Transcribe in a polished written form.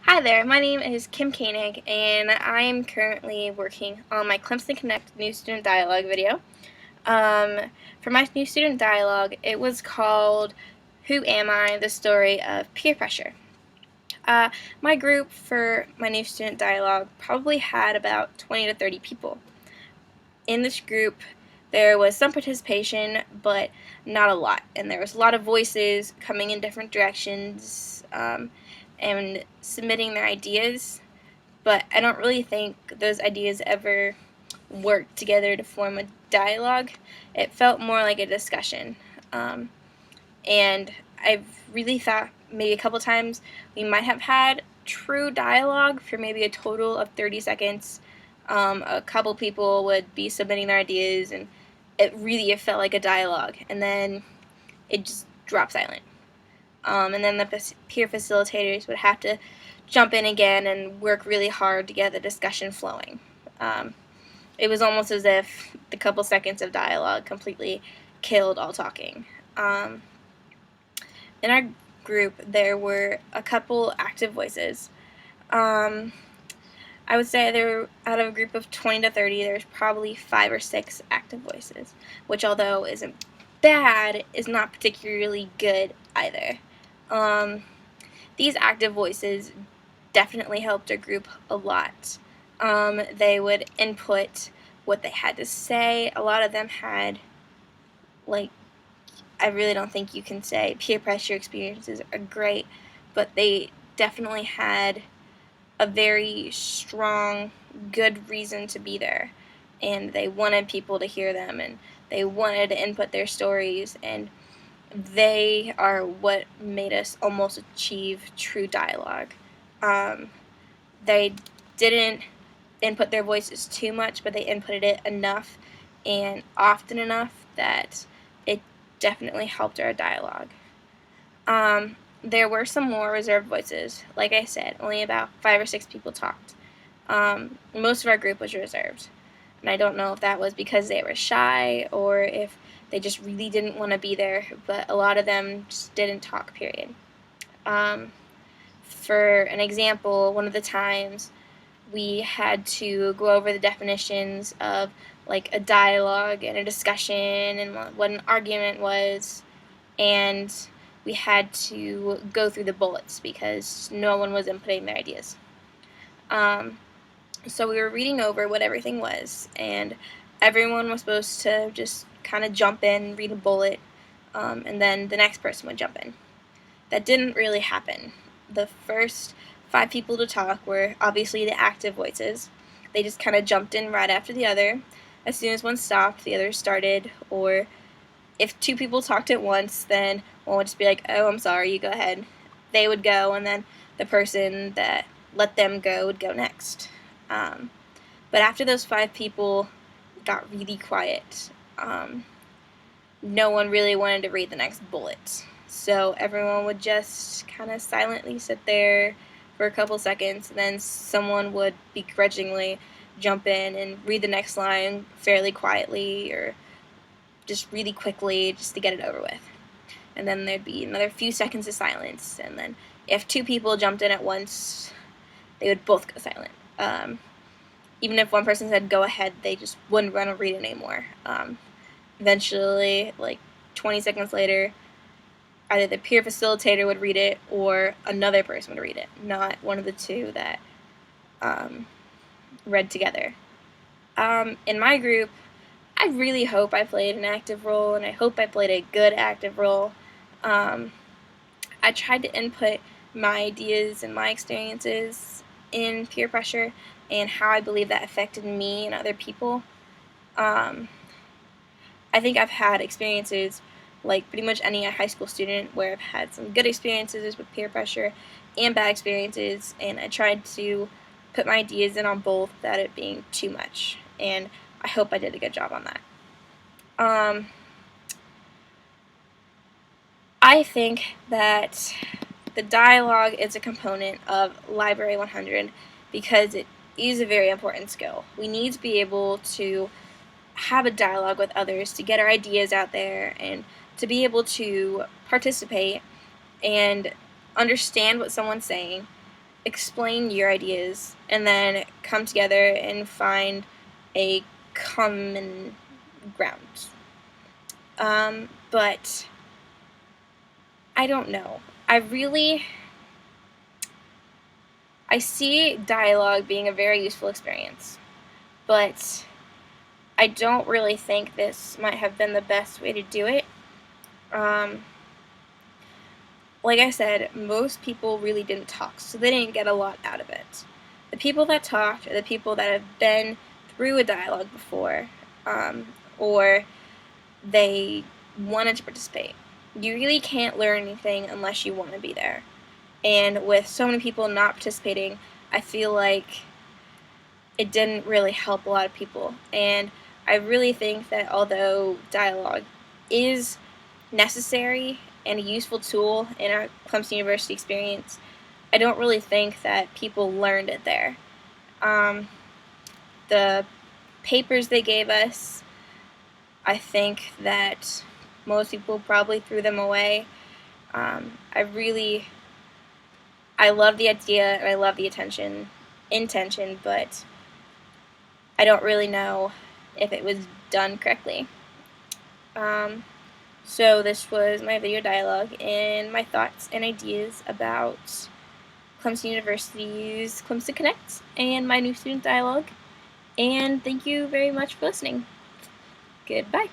Hi there, my name is Kim Koenig, and I am currently working on my Clemson Connect New Student Dialogue video. For my New Student Dialogue, it was called Who Am I? The Story of Peer Pressure. My group for my New Student Dialogue probably had about 20 to 30 people. In this group, there was some participation, but not a lot, and there was a lot of voices coming in different directions and submitting their ideas, but I don't really think those ideas ever worked together to form a dialogue. It felt more like a discussion, and I've really thought maybe a couple times we might have had true dialogue for maybe a total of 30 seconds. A couple people would be submitting their ideas, and it felt like a dialogue, and then it just dropped silent. And then the peer facilitators would have to jump in again and work really hard to get the discussion flowing. It was almost as if the couple seconds of dialogue completely killed all talking. In our group, there were a couple active voices. I would say there, out of a group of 20 to 30, there's probably 5 or 6 active voices, which, although isn't bad, is not particularly good either. These active voices definitely helped our group a lot. They would input what they had to say. A lot of them had, I really don't think you can say peer pressure experiences are great, but they definitely had a very strong, good reason to be there, and they wanted people to hear them, and they wanted to input their stories, and they are what made us almost achieve true dialogue. They didn't input their voices too much, but they inputted it enough and often enough that it definitely helped our dialogue. There were some more reserved voices. Like I said, only about 5 or 6 people talked. Most of our group was reserved, and I don't know if that was because they were shy or if they just really didn't want to be there, but a lot of them just didn't talk, period. For an example, one of the times we had to go over the definitions of like a dialogue and a discussion and what an argument was, and we had to go through the bullets because no one was inputting their ideas. So we were reading over what everything was, and everyone was supposed to just kind of jump in, read a bullet, and then the next person would jump in. That didn't really happen. The first 5 people to talk were obviously the active voices. They just kind of jumped in right after the other. As soon as one stopped, the other started, or if 2 people talked at once, then one would just be like, oh, I'm sorry, you go ahead. They would go, and then the person that let them go would go next. But after those 5 people got really quiet, no one really wanted to read the next bullet. So everyone would just kind of silently sit there for a couple seconds, and then someone would begrudgingly jump in and read the next line fairly quietly or just really quickly just to get it over with. And then there'd be another few seconds of silence, and then if 2 people jumped in at once, they would both go silent. Even if one person said go ahead, they just wouldn't run or read it anymore. Eventually, like 20 seconds later, either the peer facilitator would read it or another person would read it, not one of the 2 that read together. In my group, I really hope I played an active role, and I hope I played a good active role. I tried to input my ideas and my experiences in peer pressure and how I believe that affected me and other people. I think I've had experiences like pretty much any high school student where I've had some good experiences with peer pressure and bad experiences, and I tried to put my ideas in on both without it being too much, and I hope I did a good job on that. I think that the dialogue is a component of Library 100 because it is a very important skill. We need to be able to have a dialogue with others to get our ideas out there and to be able to participate and understand what someone's saying explain your ideas, and then come together and find a common ground. But I don't know. I see dialogue being a very useful experience, but I don't really think this might have been the best way to do it. Like I said, most people really didn't talk, so they didn't get a lot out of it. The people that talked are the people that have been through a dialogue before, or they wanted to participate. You really can't learn anything unless you want to be there. And with so many people not participating, I feel like it didn't really help a lot of people. And I really think that although dialogue is necessary and a useful tool in our Clemson University experience, I don't really think that people learned it there. The papers they gave us, I think that most people probably threw them away. I love the idea and I love the intention, but I don't really know if it was done correctly. So this was my video dialogue and my thoughts and ideas about Clemson University's Clemson Connect and my new student dialogue. And thank you very much for listening. Goodbye.